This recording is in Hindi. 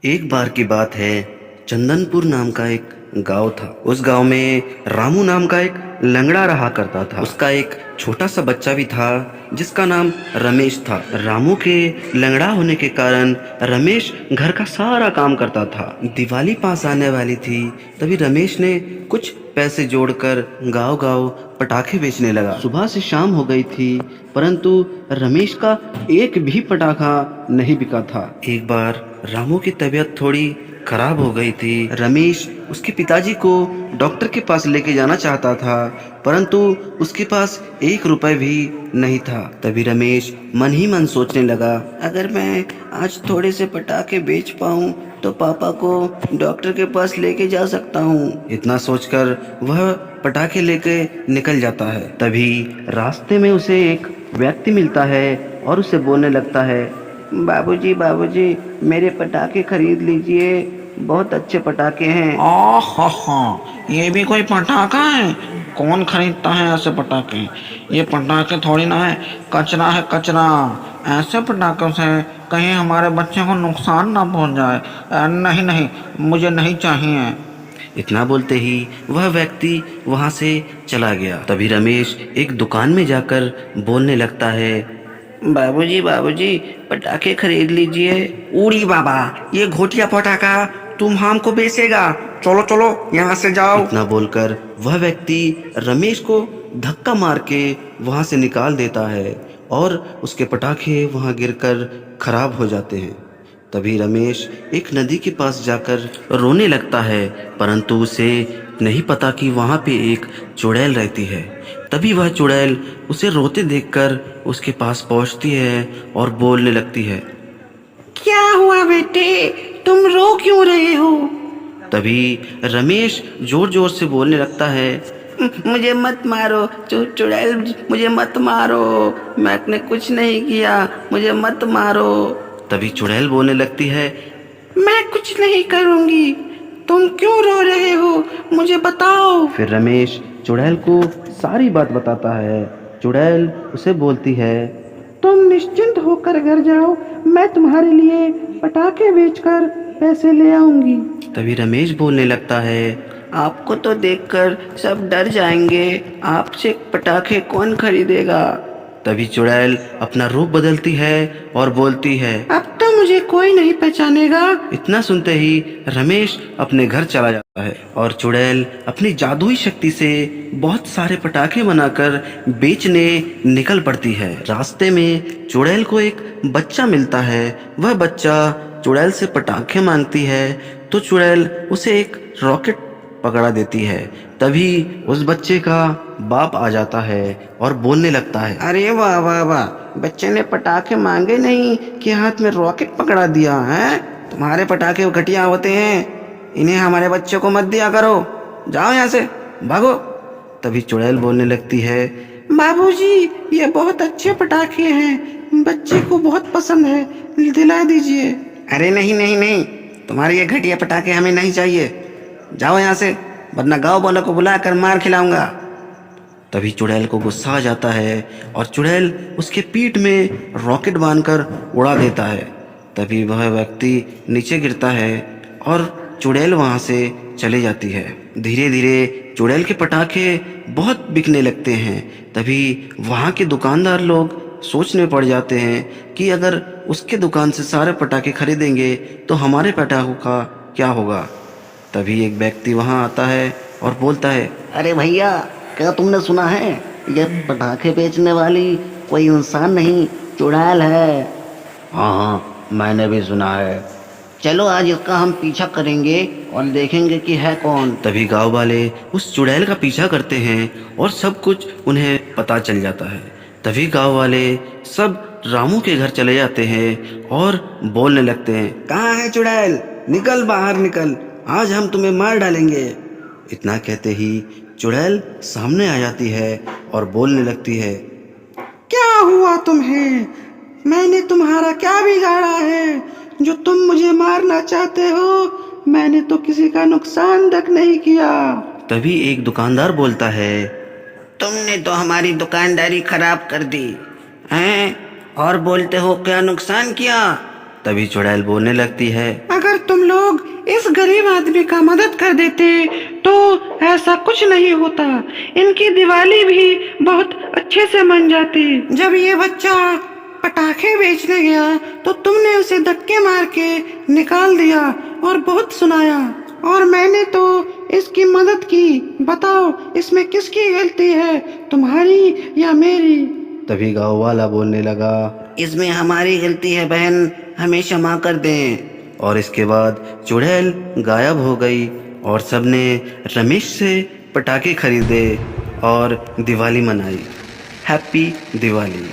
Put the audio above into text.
एक बार की बात है। चंदनपुर नाम का एक गांव था। उस गांव में रामू नाम का एक लंगड़ा रहा करता था। उसका एक छोटा सा बच्चा भी था जिसका नाम रमेश था। रामू के लंगड़ा होने के कारण रमेश घर का सारा काम करता था। दिवाली पास आने वाली थी, तभी रमेश ने कुछ पैसे जोड़कर गांव गांव पटाखे बेचने लगा। सुबह से शाम हो गई थी, परंतु रमेश का एक भी पटाखा नहीं बिका था। एक बार रामू की तबीयत थोड़ी खराब हो गई थी। रमेश उसके पिताजी को डॉक्टर के पास लेके जाना चाहता था, परंतु उसके पास 1 रुपए भी नहीं था। तभी रमेश मन ही मन सोचने लगा, अगर मैं आज थोड़े से पटाखे बेच पाऊं तो पापा को डॉक्टर के पास लेके जा सकता हूं। इतना सोचकर वह पटाखे लेके निकल जाता है। तभी रास्ते में उसे एक व्यक्ति मिलता है और उसे बोलने लगता है, बाबूजी बाबूजी, मेरे पटाखे खरीद लीजिए, बहुत अच्छे पटाखे हैं। ये भी कोई पटाखा है? कौन खरीदता है ऐसे पटाखे? ये पटाखे थोड़ी ना है, कचरा है कचरा। ऐसे पटाखों से कहीं हमारे बच्चे को नुकसान ना पहुंच जाए। नहीं नहीं, मुझे नहीं चाहिए। इतना बोलते ही वह व्यक्ति वहां से चला गया। तभी रमेश एक दुकान में जाकर बोलने लगता है, बाबूजी बाबूजी, पटाखे खरीद लीजिए। उड़ी बाबा, ये घोटिया पटाखा तुम हमको बेचेगा? चलो चलो यहाँ से जाओ। इतना बोलकर वह व्यक्ति रमेश को धक्का मार के वहां से निकाल देता है और उसके पटाखे वहां गिरकर खराब हो जाते हैं। तभी रमेश एक नदी के पास जाकर रोने लगता है, परंतु उसे नहीं पता कि वहां पे एक चुड़ैल रहती है। तभी वह चुड़ैल उसे रोते देखकर उसके पास पहुंचती है और बोलने लगती है, क्या हुआ बेटे, तुम रो क्यों रहे हो? तभी रमेश जोर जोर से बोलने लगता है, मुझे मत मारो चुड़ैल, मुझे मत मारो, मैंने कुछ नहीं किया, मुझे मत मारो। तभी चुड़ैल बोलने लगती है, मैं कुछ नहीं करूंगी, तुम क्यों रो रहे हो, मुझे बताओ। फिर रमेश चुड़ैल को सारी बात बताता है। चुड़ैल उसे बोलती है, तुम निश्चिंत होकर घर जाओ, मैं तुम्हारे लिए पटाखे बेचकर पैसे ले आऊंगी। तभी रमेश बोलने लगता है, आपको तो देखकर सब डर जाएंगे, आपसे पटाखे कौन खरीदेगा। तभी चुड़ैल अपना रूप बदलती है और बोलती है, अब तो मुझे कोई नहीं पहचानेगा। इतना सुनते ही रमेश अपने घर चला जाता है और चुड़ैल अपनी जादुई शक्ति से बहुत सारे पटाखे बनाकर बेचने निकल पड़ती है। रास्ते में चुड़ैल को एक बच्चा मिलता है। वह बच्चा चुड़ैल से पटाखे मांगती है तो चुड़ैल उसे एक रॉकेट पकड़ा देती है। तभी उस बच्चे का बाप आ जाता है और बोलने लगता है, अरे वाह वाह वाह, बच्चे ने पटाखे मांगे नहीं कि हाथ में रॉकेट पकड़ा दिया है। तुम्हारे पटाखे घटिया होते हैं, इन्हें हमारे बच्चे को मत दिया करो, जाओ यहाँ से, भागो। तभी चुड़ैल बोलने लगती है, बाबूजी, ये बहुत अच्छे पटाखे हैं, बच्चे को बहुत पसंद है, दिला दीजिए। अरे नहीं नहीं नहीं, तुम्हारे ये घटिया पटाखे हमें नहीं चाहिए, जाओ यहाँ से, वरना गाँव वालों को बुलाकर मार खिलाऊंगा। तभी चुड़ैल को गुस्सा आ जाता है और चुड़ैल उसके पीठ में रॉकेट बांधकर उड़ा देता है। तभी वह व्यक्ति नीचे गिरता है और चुड़ैल वहां से चली जाती है। धीरे धीरे चुड़ैल के पटाखे बहुत बिकने लगते हैं। तभी वहां के दुकानदार लोग सोचने पड़ जाते हैं कि अगर उसके दुकान से सारे पटाखे खरीदेंगे तो हमारे पटाखों का क्या होगा। तभी एक व्यक्ति वहां आता है और बोलता है, अरे भैया, क्या तुमने सुना है, ये पटाखे बेचने वाली कोई इंसान नहीं, चुड़ैल है। हाँ हाँ, मैंने भी सुना है। चलो आज इसका हम पीछा करेंगे और देखेंगे कि है कौन। तभी गांव वाले उस चुड़ैल का पीछा करते हैं और सब कुछ उन्हें पता चल जाता है। तभी गांव वाले सब रामू के घर चले जाते हैं और बोलने लगते हैं, कहाँ है चुड़ैल, निकल बाहर निकल, आज हम तुम्हें मार डालेंगे। इतना कहते ही चुड़ैल सामने आ जाती है और बोलने लगती है, क्या हुआ तुम्हें, मैंने तुम्हारा क्या बिगाड़ा है जो तुम मुझे मारना चाहते हो, मैंने तो किसी का नुकसान तक नहीं किया। तभी एक दुकानदार बोलता है, तुमने तो हमारी दुकानदारी खराब कर दी हैं, और बोलते हो क्या नुकसान किया। तभी चुड़ैल बोलने लगती है, अगर तुम लोग इस गरीब आदमी का मदद कर देते तो ऐसा कुछ नहीं होता। इनकी दिवाली भी बहुत अच्छे से मन जाती। जब ये बच्चा पटाखे बेचने गया तो तुमने उसे धक्के मार के निकाल दिया और बहुत सुनाया, और मैंने तो इसकी मदद की। बताओ इसमें किसकी गलती है, तुम्हारी या मेरी? तभी गाँव वाला बोलने लगा, इसमें हमारी गलती है बहन, हमें क्षमा कर दें। और इसके बाद चुड़ैल गायब हो गई और सबने रमेश से पटाखे खरीदे और दिवाली मनाई। हैप्पी दिवाली।